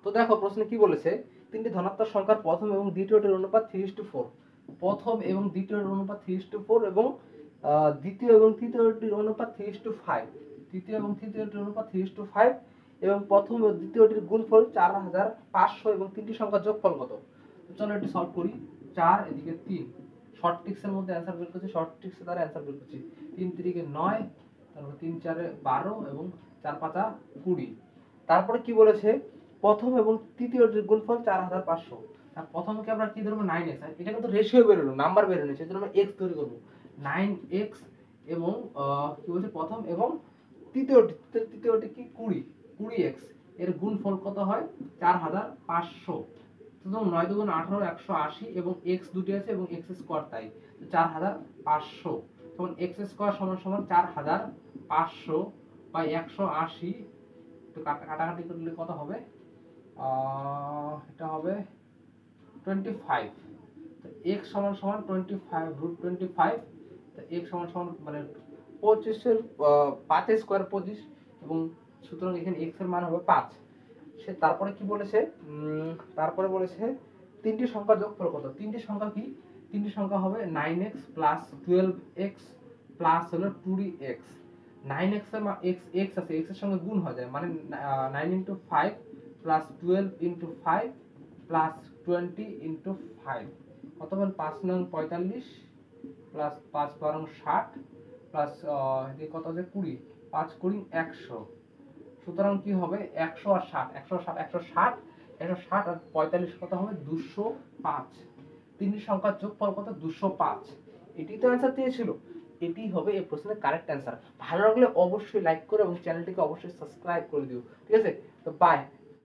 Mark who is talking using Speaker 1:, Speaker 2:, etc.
Speaker 1: তো দেখো প্রশ্নে কি বলেছে, তিনটি ধনাত্মক সংখ্যার প্রথম এবং দ্বিতীয়টির অনুপাত 3:4। প্রথম এবং দ্বিতীয়টির অনুপাত 3:4 এবং দ্বিতীয় এবং তৃতীয়টির অনুপাত 3:5। তৃতীয় এবং তৃতীয়টির অনুপাত 3:5 এবং প্রথম ও দ্বিতীয়টির গুণফল 4500 এবং তিনটি সংখ্যার যোগফল কত? চলো একটু সলভ করি। 4 এদিকে 3, শর্ট ট্রিক্সের মধ্যে অ্যান্সার বের করছি, শর্ট ট্রিক্সের দ্বারা অ্যান্সার বের করছি। 3 3 9, তারপর 3 4 12 এবং 4 5 20। তারপরে কি বলেছে, প্রথম এবং তৃতীয়টির গুণফল 4500। আর প্রথমকে আমরা কি ধরবো 9x, এটা কিন্তু রেশিও বেরোলো, নাম্বার বেরোলো, সেজন্য আমরা x তৈরি করব। 9x এবং কি বলছে প্রথম এবং তৃতীয়টি কি 20x, এর গুণফল কত হয় 4500। সুতরাং 9 2 18 180 এবং x দুটি আছে এবং x স্কয়ার তাই, তো 4500 তখন x স্কয়ার সমান সমান 4500 বাই 180, তো কাটাকাটি করলে কত হবে, এটা হবে 25। তো x সমান সমান 25 √25, তো x সমান সমান মানে 25 এর 5 স্কয়ার 25 এবং সুতরাং এখানে x এর মান হবে 5। সে তারপরে কি বলেছে, তারপরে বলেছে তিনটি সংখ্যার যোগফল কত? তিনটি সংখ্যা কি, তিনটি সংখ্যা হবে 9x প্লাস 12x প্লাস হলো 2x। 9x এর x x আছে, x এর সঙ্গে গুণ হয়ে যায়, মানে 9 × 5 প্লাস 12 × 5 প্লাস 20 × 5 কত হবে 5 9 45 প্লাস 5 12 60 প্লাস এদিকে কত আছে 20, 5 20 100। সুতরাং কি হবে 100 আর 60, 160 160 160 আর 45 কত হবে 205। তিনটি সংখ্যার যোগফল কত 205। এটি তো অ্যান্সার দিয়েছিল, এটি হবে এই প্রশ্নের কারেক্ট অ্যান্সার। ভালো লাগলে অবশ্যই লাইক করো এবং চ্যানেলটিকে অবশ্যই সাবস্ক্রাইব করে দিও, ঠিক আছে? তো বাই।